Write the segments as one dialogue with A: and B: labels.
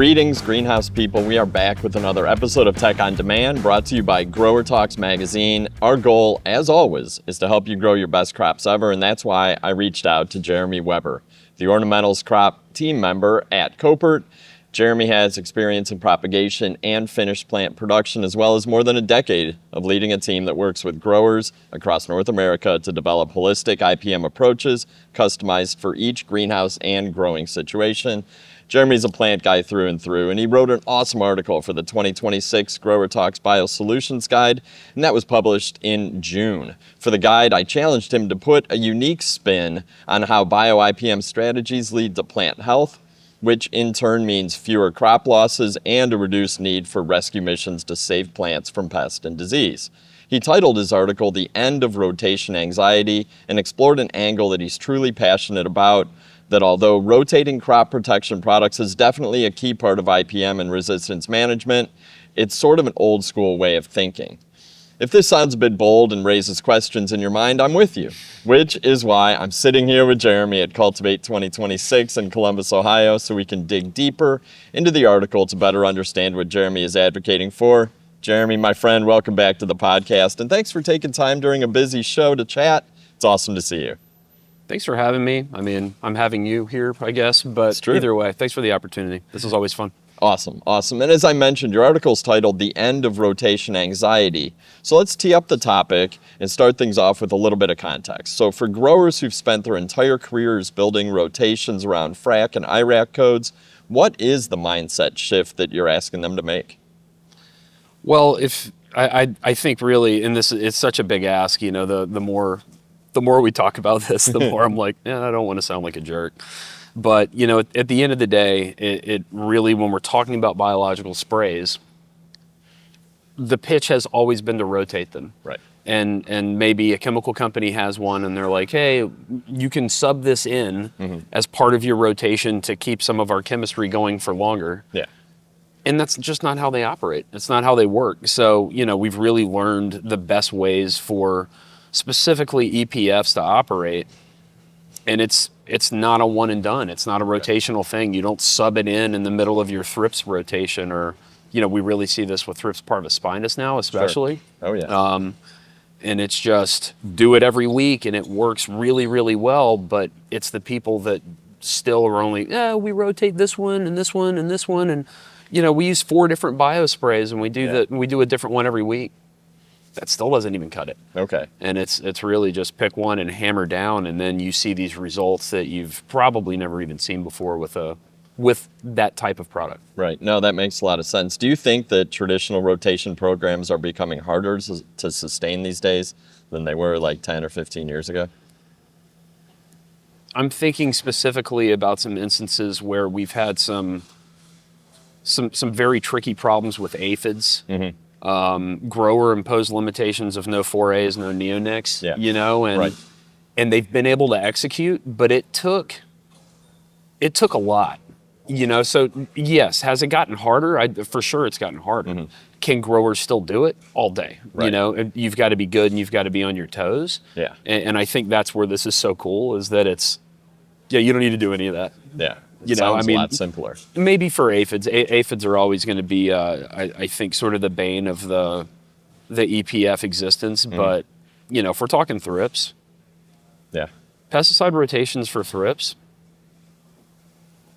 A: Greetings, greenhouse people. We are back with another episode of Tech on Demand, brought to you by GrowerTalks magazine. Our goal, as always, is to help you grow your best crops ever, and that's why I reached out to Jeremy Weber, the ornamentals crop team member at Koppert. Jeremy has experience in propagation and finished plant production, as well as more than a decade of leading a team that works with growers across North America to develop holistic IPM approaches customized for each greenhouse and growing situation. Jeremy's a plant guy through and through, and he wrote an awesome article for the 2026 GrowerTalksBiosolutions guide, and that was published in June. For the guide, I challenged him to put a unique spin on how bio-IPM strategies lead to plant health, which in turn means fewer crop losses and a reduced need for rescue missions to save plants from pest and disease. He titled his article "The End of Rotation Anxiety" and explored an angle that he's truly passionate about, that although rotating crop protection products is definitely a key part of IPM and resistance management, it's sort of an old school way of thinking. If this sounds a bit bold and raises questions in your mind, I'm with you, which is why I'm sitting here with Jeremy at Cultivate 2026 in Columbus, Ohio, so we can dig deeper into the article to better understand what Jeremy is advocating for. Jeremy, my friend, welcome back to the podcast, and thanks for taking time during a busy show to chat. It's awesome to see you.
B: Thanks for having me. I mean, I'm having you here, I guess, but either way, thanks for the opportunity. This is always fun.
A: Awesome. And as I mentioned, your article is titled "The End of Rotation Anxiety." So let's tee up the topic and start things off with a little bit of context. So for growers who've spent their entire careers building rotations around FRAC and IRAC codes, what is the mindset shift that you're asking them to make?
B: Well, I think really, and it's such a big ask, you know, the more we talk about this, the more I'm like, I don't want to sound like a jerk. But, you know, at the end of the day, it really, when we're talking about biological sprays, the pitch has always been to rotate them.
A: Right.
B: And maybe a chemical company has one and they're like, hey, you can sub this in as part of your rotation to keep some of our chemistry going for longer.
A: Yeah.
B: And that's just not how they operate. It's not how they work. So, you know, we've really learned the best ways for specifically EPFs to operate. And it's not a one and done. It's not a rotational thing. You don't sub it in the middle of your thrips rotation, or, you know, we really see this with thrips parvospinus now, especially.
A: Sure. Oh yeah.
B: And it's just do it every week and it works really, really well. But it's the people that still are only, we rotate this one and this one and this one. And, you know, we use 4 different biosprays and we do a different one every week. That still doesn't even cut it.
A: Okay.
B: And it's really just pick one and hammer down, and then you see these results that you've probably never even seen before with that type of product.
A: Right. No, that makes a lot of sense. Do you think that traditional rotation programs are becoming harder to sustain these days than they were like 10 or 15 years ago?
B: I'm thinking specifically about some instances where we've had some very tricky problems with aphids. Mm-hmm. Grower imposed limitations of no 4As, no neonics, you know, and they've been able to execute, but it took a lot, you know. So yes, has it gotten harder? For sure it's gotten harder. Mm-hmm. Can growers still do it? All day, you know, and you've got to be good and you've got to be on your toes.
A: Yeah.
B: And I think that's where this is so cool, is that you don't need to do any of that.
A: Yeah.
B: You know,
A: sounds a lot simpler.
B: Maybe for aphids. Aphids are always going to be, I think, sort of the bane of the EPF existence. Mm. But, you know, if we're talking thrips, pesticide rotations for thrips,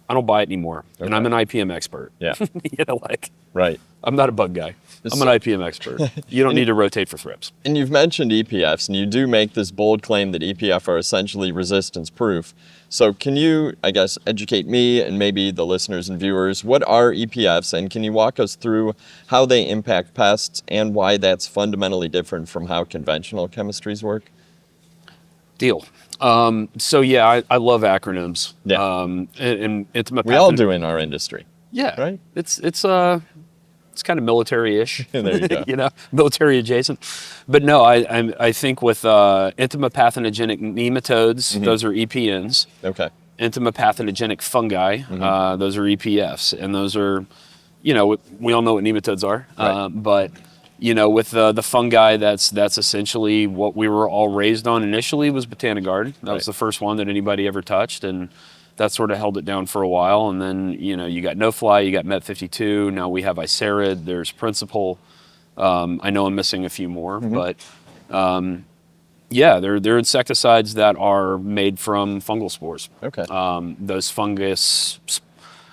B: I don't buy it anymore. Okay. And I'm an IPM expert.
A: Yeah.
B: You know, like,
A: right.
B: I'm not a bug guy. I'm an IPM expert. You don't need to rotate for thrips.
A: And you've mentioned EPFs, and you do make this bold claim that EPF are essentially resistance proof. So can you, I guess, educate me and maybe the listeners and viewers, what are EPFs, and can you walk us through how they impact pests and why that's fundamentally different from how conventional chemistries work?
B: Deal. So yeah, I love acronyms.
A: Yeah.
B: And it's my
A: we all do in our industry.
B: Yeah.
A: Right?
B: It's kind of military-ish.
A: There you go.
B: You know, military adjacent. But no, I think with entomopathogenic nematodes, those are EPNs.
A: Okay.
B: Entomopathogenic fungi, those are EPFs, and those are, you know, we all know what nematodes are.
A: Right.
B: But you know, with the fungi, that's essentially what we were all raised on initially, was Botanigard. That was the first one that anybody ever touched, and That sort of held it down for a while, and then you got no fly, you got Met 52. Now we have Icerid. There's Principal. I know I'm missing a few more, but yeah, they're insecticides that are made from fungal spores.
A: Okay.
B: Those fungus,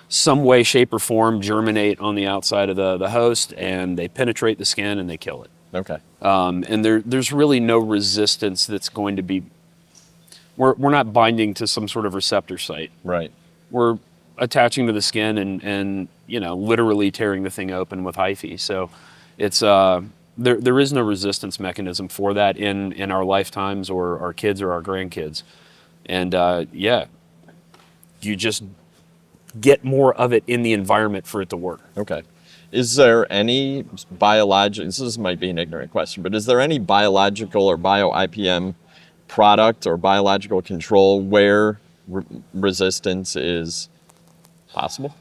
B: some way, shape, or form, germinate on the outside of the host, and they penetrate the skin and they kill it.
A: Okay.
B: And there's really no resistance that's going to be. We're not binding to some sort of receptor site.
A: Right.
B: We're attaching to the skin and literally tearing the thing open with hyphae. So it's there is no resistance mechanism for that in our lifetimes or our kids or our grandkids. And you just get more of it in the environment for it to work.
A: Okay. Is there any biological, this might be an ignorant question, but is there any biological or bio-IPM product or biological control where resistance is possible?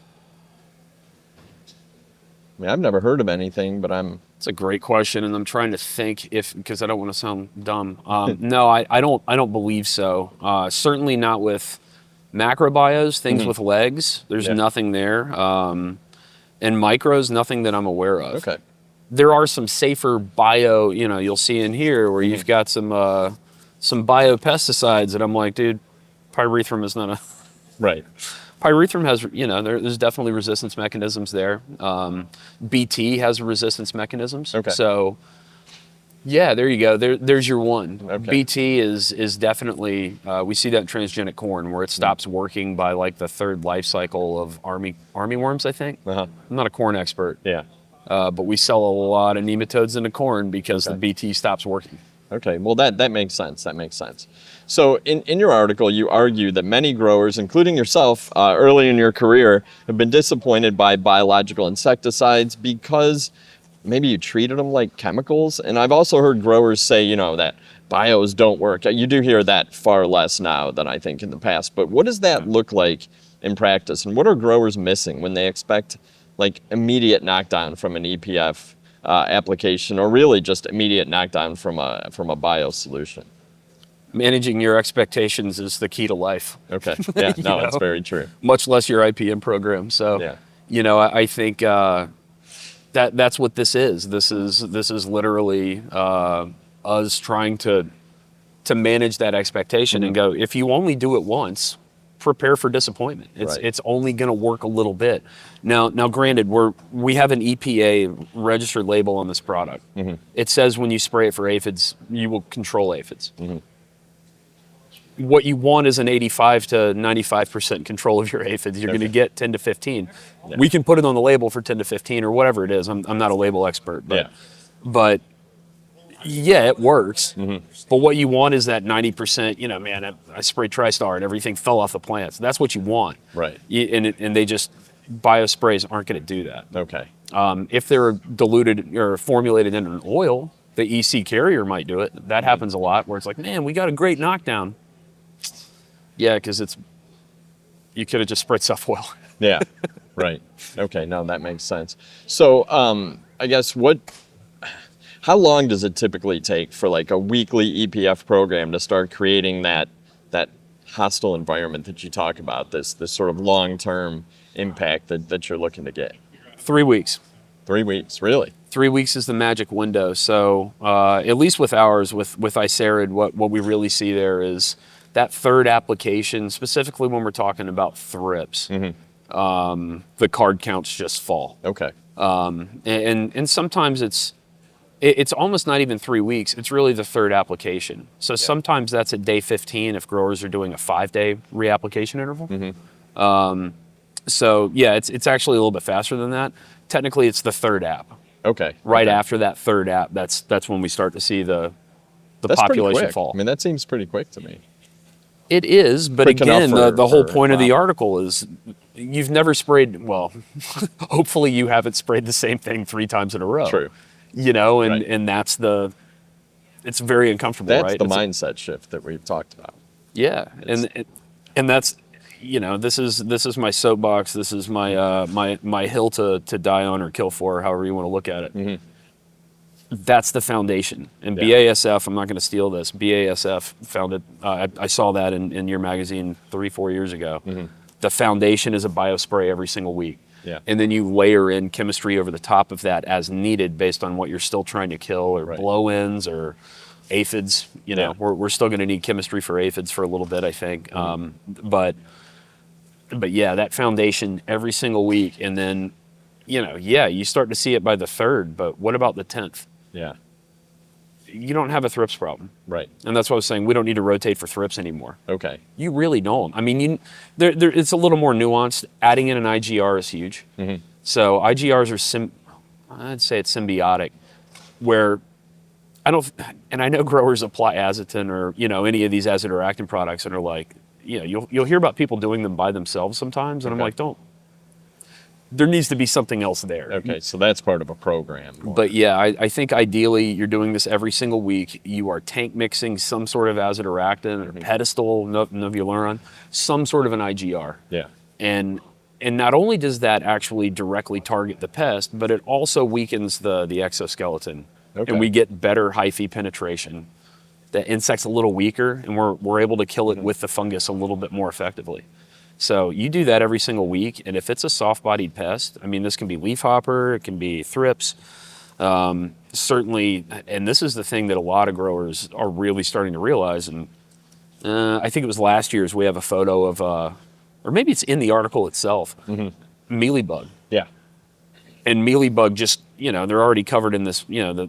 A: I mean, I've never heard of anything, but
B: It's a great question, and I'm trying to think because I don't want to sound dumb. No, I don't believe so. Certainly not with macrobios, things with legs. There's nothing there. And micros, nothing that I'm aware of.
A: Okay.
B: There are some safer bio, you'll see in here where you've got some biopesticides that I'm like, dude, pyrethrum is not a...
A: Right.
B: Pyrethrum has, there's definitely resistance mechanisms there. BT has resistance mechanisms.
A: Okay.
B: So, yeah, there you go. There's your one.
A: Okay.
B: BT is definitely, we see that in transgenic corn where it stops working by like the third life cycle of army worms, I think. I'm not a corn expert.
A: Yeah.
B: But we sell a lot of nematodes into corn because the BT stops working.
A: Okay, well that makes sense. That makes sense. So in your article, you argue that many growers, including yourself, early in your career, have been disappointed by biological insecticides because maybe you treated them like chemicals. And I've also heard growers say, that bios don't work. You do hear that far less now than I think in the past. But what does that look like in practice? And what are growers missing when they expect like immediate knockdown from an EPF application, or really just immediate knockdown from a bio solution?
B: Managing your expectations is the key to life.
A: Okay. Yeah. No, it's very true.
B: Much less your IPM program. So, I think that's what this is. This is literally us trying to manage that expectation and go. If you only do it once, prepare for disappointment. It's only going to work a little bit. Now, granted, we have an EPA registered label on this product. It says when you spray it for aphids, you will control aphids. What you want is an 85 to 95% control of your aphids. You're going to get 10 to 15. Yeah. We can put it on the label for 10 to 15 or whatever it is. I'm not a label expert, but yeah, it works. But what you want is that 90%, I sprayed TriStar and everything fell off the plants. That's what you want.
A: Right.
B: And they just, biosprays aren't going to do that.
A: Okay.
B: If they're diluted or formulated in an oil, the EC carrier might do it. That happens a lot where it's like, man, we got a great knockdown. Yeah, because you could have just sprayed soft oil.
A: Yeah, right. Okay, no, that makes sense. So I guess how long does it typically take for like a weekly EPF program to start creating that hostile environment that you talk about, this sort of long-term impact that you're looking to get?
B: 3 weeks.
A: 3 weeks, really?
B: 3 weeks is the magic window. So at least with ours, with Icerid, what we really see there is that third application, specifically when we're talking about thrips, the card counts just fall.
A: Okay.
B: And sometimes it's almost not even 3 weeks. It's really the third application. So sometimes that's at day 15 if growers are doing a 5-day reapplication interval. So yeah, it's actually a little bit faster than that. Technically, it's the third app.
A: Okay.
B: Right after that third app, that's when we start to see the population fall.
A: I mean, that seems pretty quick to me.
B: It is, but
A: Quick
B: again,
A: enough
B: the whole point of the article is you've never sprayed, well, hopefully you haven't sprayed the same thing 3 times in a row.
A: True.
B: And that's it's very uncomfortable,
A: that's
B: right?
A: The mindset shift that we've talked about.
B: Yeah, and that's, this is my soapbox. This is my my hill to die on or kill for, however you want to look at it. that's the foundation. And
A: Yeah.
B: BASF, I'm not going to steal this, BASF found it, I saw that in your magazine 3-4 years ago. The foundation is a biospray every single week.
A: Yeah.
B: And then you layer in chemistry over the top of that as needed based on what you're still trying to kill, or
A: Right.
B: blow-ins or aphids. You know,
A: Yeah.
B: we're still going to need chemistry for aphids for a little bit, I think. But yeah, that foundation every single week. And then, you start to see it by the 3rd, but what about the 10th?
A: Yeah.
B: You don't have a thrips problem.
A: Right.
B: And that's what I was saying. We don't need to rotate for thrips anymore.
A: Okay.
B: You really don't. I mean, it's a little more nuanced. Adding in an IGR is huge. So IGRs are I'd say it's symbiotic, where and I know growers apply azotin or any of these azidoractin products and are like, you'll hear about people doing them by themselves sometimes, and I'm like, don't. There needs to be something else there.
A: Okay, so that's part of a program.
B: But yeah, I think ideally you're doing this every single week. You are tank mixing some sort of azidoractin or pedestal, novuluron, some sort of an IGR.
A: Yeah.
B: And not only does that actually directly target the pest, but it also weakens the exoskeleton.
A: Okay.
B: And we get better hyphae penetration. The insect's a little weaker, and we're able to kill it with the fungus a little bit more effectively. So you do that every single week, and if it's a soft-bodied pest, I mean, this can be leafhopper, it can be thrips, certainly, and this is the thing that a lot of growers are really starting to realize, and I think it was last year's, we have a photo of, or maybe it's in the article itself, mealybug.
A: Yeah.
B: And mealybug just, they're already covered in this, the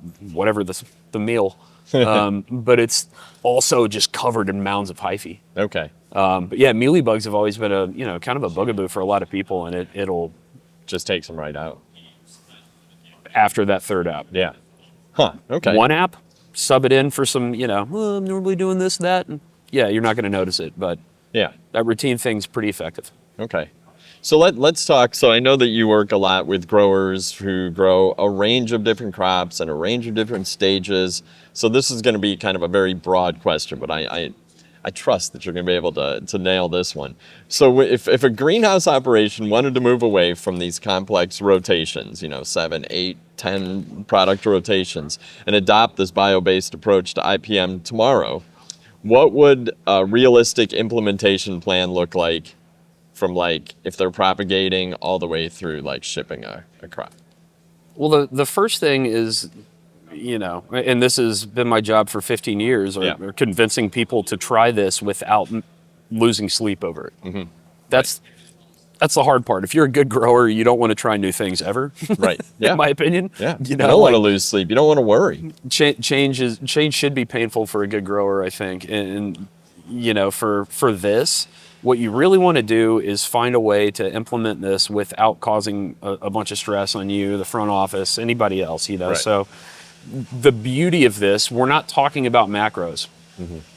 B: meal, but it's also just covered in mounds of hyphae.
A: Okay.
B: But yeah, mealybugs have always been a kind of a bugaboo for a lot of people, and it'll
A: Just takes them right out.
B: after that 3rd app.
A: Yeah. Huh. Okay.
B: One app, sub it in for some, well, I'm normally doing this, that, and yeah, you're not going to notice it, but
A: Yeah.
B: that routine thing's pretty effective.
A: Okay. So let's talk. So I know that you work a lot with growers who grow a range of different crops and a range of different stages. So this is going to be kind of a very broad question, but I trust that you're going to be able to nail this one. So if a greenhouse operation wanted to move away from these complex rotations, 7, 8, 10 product rotations, and adopt this bio-based approach to IPM tomorrow, what would a realistic implementation plan look like from if they're propagating all the way through shipping a crop?
B: Well, the first thing is, and this has been my job for 15 years, or convincing people to try this without losing sleep over it. That's the hard part. If you're a good grower, you don't want to try new things ever.
A: Right. Yeah.
B: In my opinion.
A: Yeah. You don't want to lose sleep. You don't want to worry.
B: Change should be painful for a good grower, I think. And for this, what you really want to do is find a way to implement this without causing a bunch of stress on you, the front office, anybody else,
A: Right.
B: So the beauty of this, we're not talking about macros.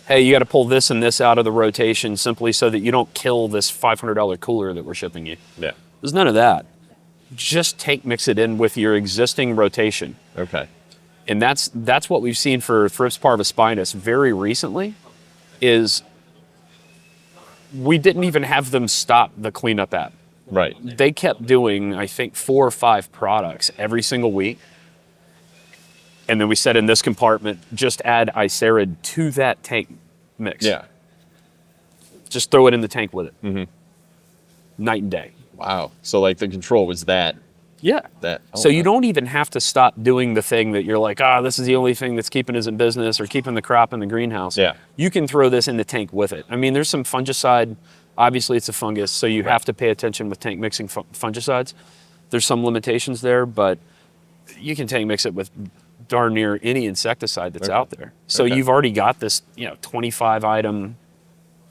B: Hey, you got to pull this and this out of the rotation simply so that you don't kill this $500 cooler that we're shipping you.
A: Yeah.
B: There's none of that. Just mix it in with your existing rotation.
A: Okay.
B: And that's what we've seen for Thrips parvospinus very recently, is we didn't even have them stop the cleanup app.
A: Right.
B: They kept doing, I think, 4 or 5 products every single week. And then we said in this compartment, just add Icerid to that tank mix.
A: Yeah.
B: Just throw it in the tank with it. Night and day.
A: Wow. So the control was that.
B: Yeah. So you don't even have to stop doing the thing that you're like, this is the only thing that's keeping us in business or keeping the crop in the greenhouse.
A: Yeah.
B: You can throw this in the tank with it. I mean, there's some fungicide. Obviously, it's a fungus, so you have to pay attention with tank mixing fungicides. There's some limitations there, but you can tank mix it with darn near any insecticide that's out there. So you've already got this, 25 item.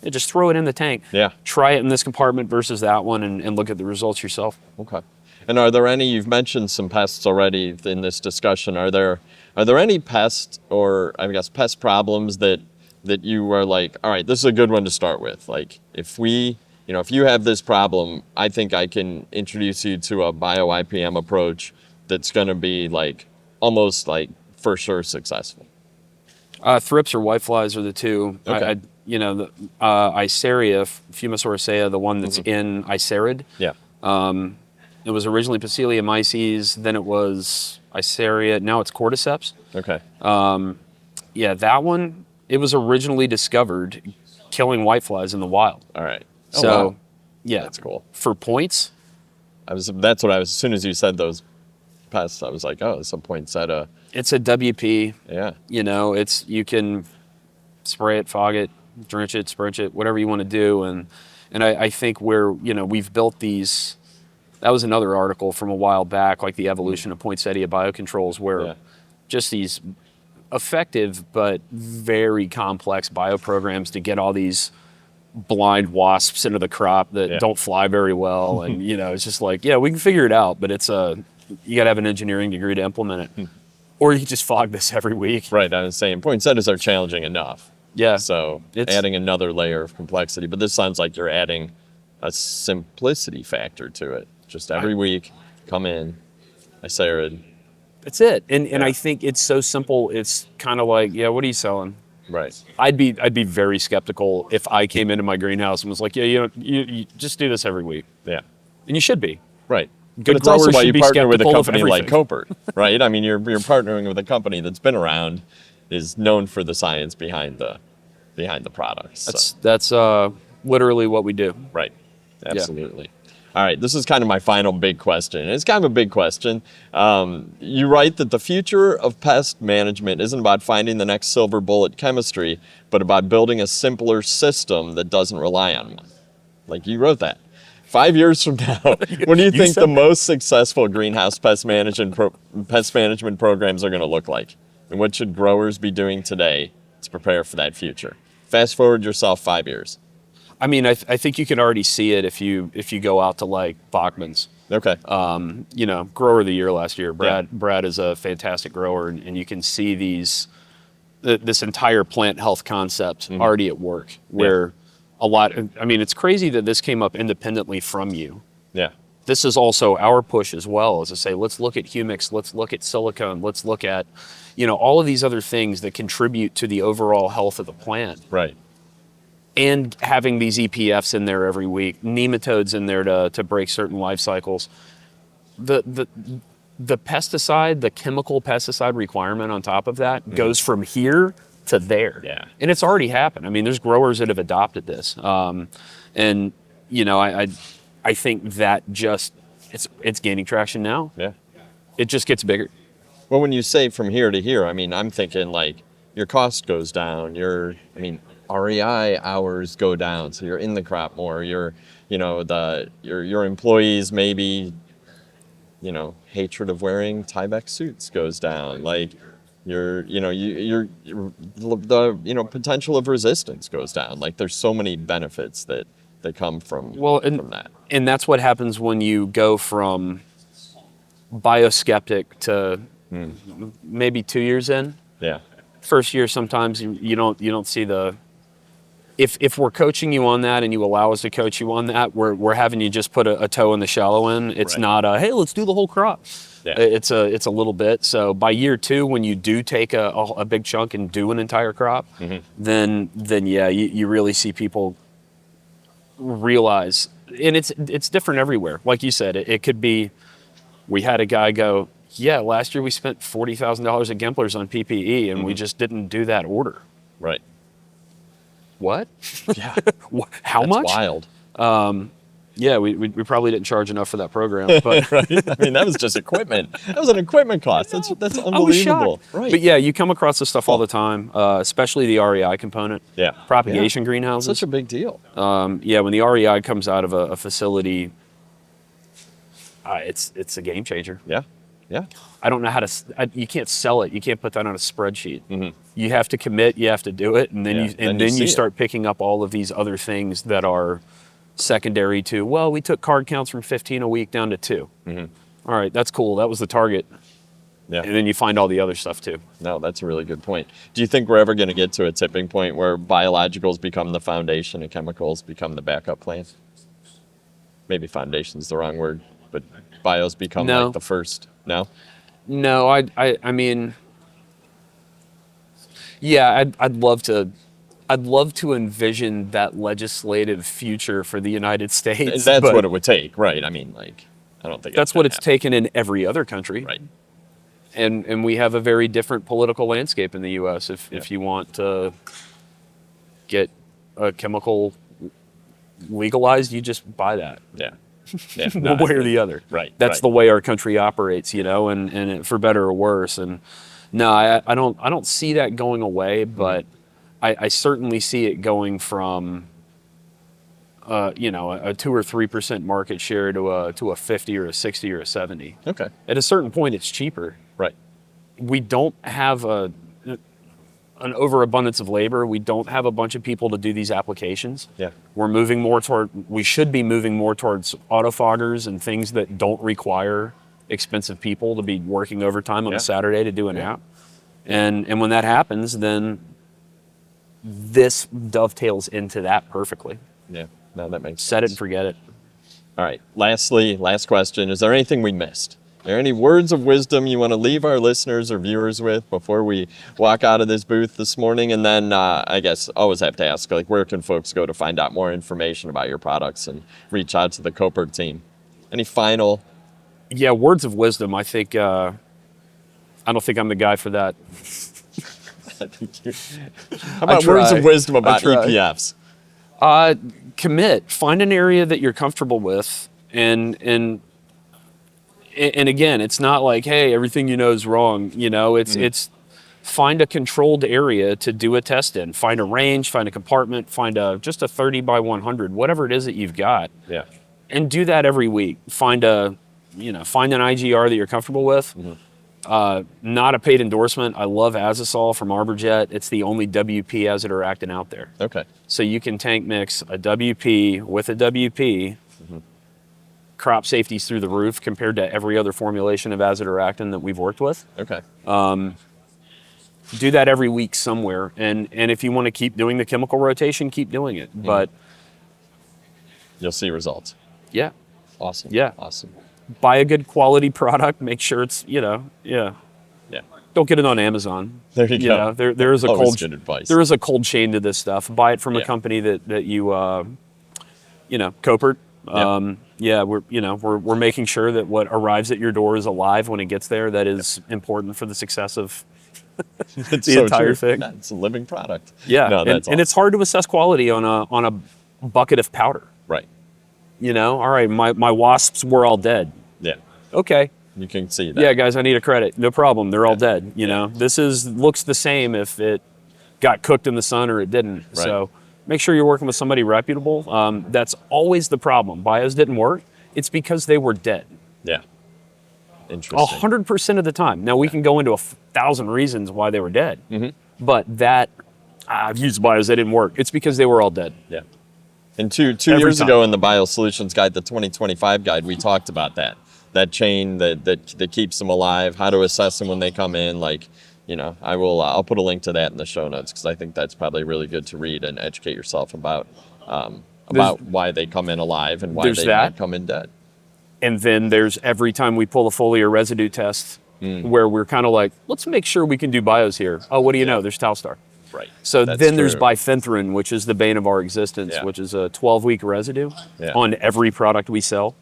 B: Just throw it in the tank.
A: Yeah.
B: Try it in this compartment versus that one and look at the results yourself.
A: Okay. And are there any, you've mentioned some pests already in this discussion, are there any pests or I guess pest problems that you are like, all right, this is a good one to start with? If you have this problem, I think I can introduce you to a bio-IPM approach that's going to be almost for sure successful.
B: Thrips or whiteflies are the two.
A: Okay.
B: The Iceria, Fumisoracea, the one that's in Icerid.
A: Yeah.
B: It was originally Poecilia myces, then it was Iceria. Now it's cordyceps.
A: Okay.
B: Yeah, that one, it was originally discovered killing whiteflies in the wild.
A: All right. Oh,
B: So,
A: wow.
B: yeah.
A: That's cool.
B: For points,
A: That's what I was, as soon as you said those pests, I was like, oh, some poinsettia.
B: it's a WP.
A: Yeah.
B: You know, you can spray it, fog it, drench it, spritz it, whatever you want to do. And I think we've built these, that was another article from a while back, like the evolution of poinsettia biocontrols, where just these effective but very complex bioprograms to get all these blind wasps into the crop that don't fly very well. And, it's just like, we can figure it out, but you got to have an engineering degree to implement it. Or you can just fog this every week.
A: Right. I was saying poinsettias are challenging enough.
B: Yeah.
A: So adding another layer of complexity, but this sounds like you're adding a simplicity factor to it. Just every week, come in, Iceria.
B: That's it. And I think it's so simple. It's kind of like, what are you selling?
A: Right.
B: I'd be very skeptical if I came into my greenhouse and was like, you just do this every week.
A: Yeah.
B: And you should be.
A: Right.
B: Good
A: but it's also
B: growers
A: why
B: should
A: you
B: be
A: partner with a
B: skeptical of
A: company like
B: everything.
A: Koppert, right? I mean, you're partnering with a company that's been around, is known for the science behind the products.
B: That's literally what we do.
A: Right. Absolutely. All right, this is kind of my final big question. It's kind of a big question. You write that the future of pest management isn't about finding the next silver bullet chemistry, but about building a simpler system that doesn't rely on one. Like you wrote that. 5 years from now, what do you think the most successful greenhouse pest management programs are going to look like? And what should growers be doing today to prepare for that future? Fast forward yourself 5 years.
B: I mean, I think you can already see it if you go out to like Bachman's.
A: Okay.
B: Grower of the year last year. Brad is a fantastic grower, and you can see this entire plant health concept already at work. Where it's crazy that this came up independently from you.
A: Yeah.
B: This is also our push as well, as to say, let's look at humics, let's look at silicone, let's look at, all of these other things that contribute to the overall health of the plant.
A: Right.
B: And having these EPFs in there every week, nematodes in there to break certain life cycles. The pesticide, the chemical pesticide requirement on top of that goes from here to there.
A: Yeah.
B: And it's already happened. I mean, there's growers that have adopted this. I think that it's gaining traction now.
A: Yeah.
B: It just gets bigger.
A: Well, when you say from here to here, I mean, I'm thinking like your cost goes down, REI hours go down, so you're in the crop more. Your employees maybe, hatred of wearing Tyvek suits goes down. Like the potential of resistance goes down. Like there's so many benefits that come from that.
B: And that's what happens when you go from bioskeptic to maybe 2 years in.
A: Yeah.
B: First year, sometimes you don't see the. If we're coaching you on that and you allow us to coach you on that, we're having you just put a toe in the shallow end. It's not hey, let's do the whole crop. Yeah. It's a little bit. So by year 2, when you do take a big chunk and do an entire crop, then you really see people realize, and it's different everywhere. Like you said, it could be. We had a guy go, last year we spent $40,000 at Gimplers on PPE, and we just didn't do that order.
A: Right.
B: What?
A: Yeah.
B: How
A: That's
B: much?
A: Wild.
B: We probably didn't charge enough for that program. But
A: right? I mean, that was just equipment. That was an equipment cost. That's unbelievable.
B: I was shocked.
A: Right.
B: But you come across this stuff all the time, especially the REI component.
A: Yeah.
B: Propagation greenhouses.
A: Such a big deal.
B: When the REI comes out of a facility, it's a game changer.
A: Yeah. Yeah.
B: I don't know how to. You can't sell it. You can't put that on a spreadsheet. You have to commit. You have to do it, and then you start picking up all of these other things that are secondary to. Well, we took card counts from 15 a week down to 2. All right, that's cool. That was the target.
A: Yeah.
B: And then you find all the other stuff too.
A: No, that's a really good point. Do you think we're ever going to get to a tipping point where biologicals become the foundation and chemicals become the backup plan? Maybe foundation's the wrong word, but bios become like the first. No?
B: No, I mean, I'd love to envision that legislative future for the United States.
A: And that's what it would take, right? I mean, I don't think
B: that's what it's taken in every other country.
A: Right.
B: and we have a very different political landscape in the U.S. If you want to get a chemical legalized, you just buy that.
A: Yeah.
B: One way or the other.
A: Right.
B: That's the way our country operates, and for better or worse. And no, I don't see that going away, but I certainly see it going from a 2 or 3% market share to a 50 or a 60 or a 70.
A: Okay.
B: At a certain point, it's cheaper.
A: Right.
B: We don't have an overabundance of labor. We don't have a bunch of people to do these applications.
A: Yeah.
B: We should be moving more towards autofoggers and things that don't require expensive people to be working overtime on a Saturday to do an app. And when that happens, then this dovetails into that perfectly.
A: Yeah. No, that makes sense.
B: Set it and forget it.
A: All right. Lastly, last question. Is there anything we missed? Are there any words of wisdom you want to leave our listeners or viewers with before we walk out of this booth this morning? And then I guess always have to ask, like, where can folks go to find out more information about your products and reach out to the Koppert team? Any final?
B: Yeah, words of wisdom. I think I don't think I'm the guy for that.
A: How about words of wisdom about EPFs?
B: Commit. Find an area that you're comfortable with, and again, it's not like, hey, everything you know is wrong. It's find a controlled area to do a test in. Find a range, find a compartment, find just a 30 by 100, whatever it is that you've got.
A: Yeah.
B: And do that every week. Find an IGR that you're comfortable with. Not a paid endorsement. I love Azisol from ArborJet. It's the only WP azidorectin out there.
A: Okay.
B: So you can tank mix a WP with a WP. Crop safety's through the roof compared to every other formulation of azidorectin that we've worked with.
A: Okay.
B: Do that every week somewhere. And if you want to keep doing the chemical rotation, keep doing it. But
A: you'll see results.
B: Yeah.
A: Awesome.
B: Yeah.
A: Awesome.
B: Buy a good quality product. Make sure it's,
A: Yeah.
B: Don't get it on Amazon.
A: There you go.
B: There is a
A: Always good advice.
B: There is a cold chain to this stuff. Buy it from a company that you Koppert. We're making sure that what arrives at your door is alive when it gets there. That is important for the success of the entire thing.
A: Yeah, it's a living product.
B: Yeah,
A: no, that's
B: and it's hard to assess quality on a bucket of powder.
A: Right.
B: All right, my wasps were all dead.
A: Yeah.
B: Okay.
A: You can see that.
B: Yeah, guys, I need a credit. No problem. They're all dead. This looks the same if it got cooked in the sun or it didn't.
A: Right.
B: So make sure you're working with somebody reputable. That's always the problem. Bios didn't work. It's because they were dead.
A: Yeah. Interesting.
B: 100% of the time. Now, we can go into 1,000 reasons why they were dead. But I've used bios, they didn't work. It's because they were all dead.
A: Yeah. And two years ago in the BioSolutions Guide, the 2025 guide, we talked about that chain that keeps them alive, how to assess them when they come in. I'll put a link to that in the show notes because I think that's probably really good to read and educate yourself about why they come in alive and why they might come in dead.
B: And then there's every time we pull a foliar residue test where we're kind of like, let's make sure we can do bios here. Oh, what do you know? There's Talstar.
A: Right.
B: So then there's bifenthrin, which is the bane of our existence, which is a 12-week residue on every product we sell,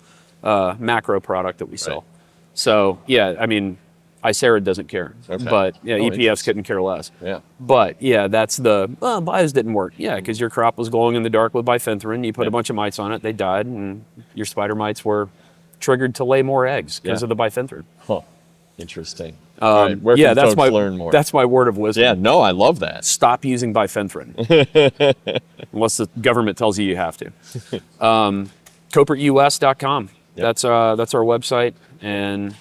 B: macro product that we sell. So, Icera doesn't care, but EPFs couldn't care less.
A: Yeah.
B: But that's bios didn't work. Yeah, because your crop was glowing in the dark with bifenthrin. You put a bunch of mites on it, they died, and your spider mites were triggered to lay more eggs because of the bifenthrin.
A: Huh. Interesting. All right, where can folks learn more?
B: That's my word of wisdom.
A: Yeah, no, I love that.
B: Stop using bifenthrin. Unless the government tells you have to. KoppertUS.com. Yep. That's our website, and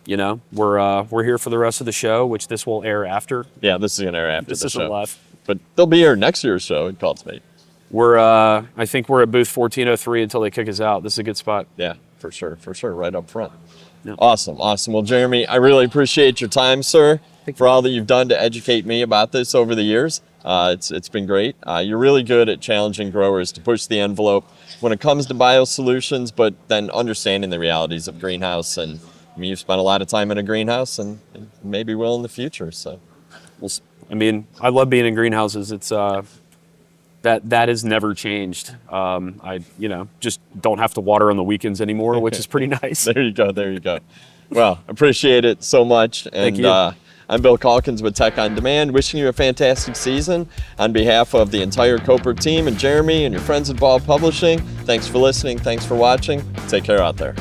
B: we're here for the rest of the show, which this will air after.
A: Yeah, this is gonna air after the show.
B: This isn't live,
A: but they'll be here next year's show in Cultivate.
B: I think we're at booth 1403 until they kick us out. This is a good spot.
A: Yeah, for sure, right up front. Yep. Awesome. Well, Jeremy, I really appreciate your time, sir, for all that you've done to educate me about this over the years. It's been great. You're really good at challenging growers to push the envelope when it comes to biosolutions, but then understanding the realities of greenhouse. And you've spent a lot of time in a greenhouse and maybe will in the future. So,
B: I love being in greenhouses. It's that has never changed. I just don't have to water on the weekends anymore, which is pretty nice.
A: There you go. Well, appreciate it so much. And
B: Thank you.
A: I'm Bill Calkins with Tech on Demand, wishing you a fantastic season. On behalf of the entire Koppert team and Jeremy and your friends at Ball Publishing, thanks for listening, thanks for watching. Take care out there.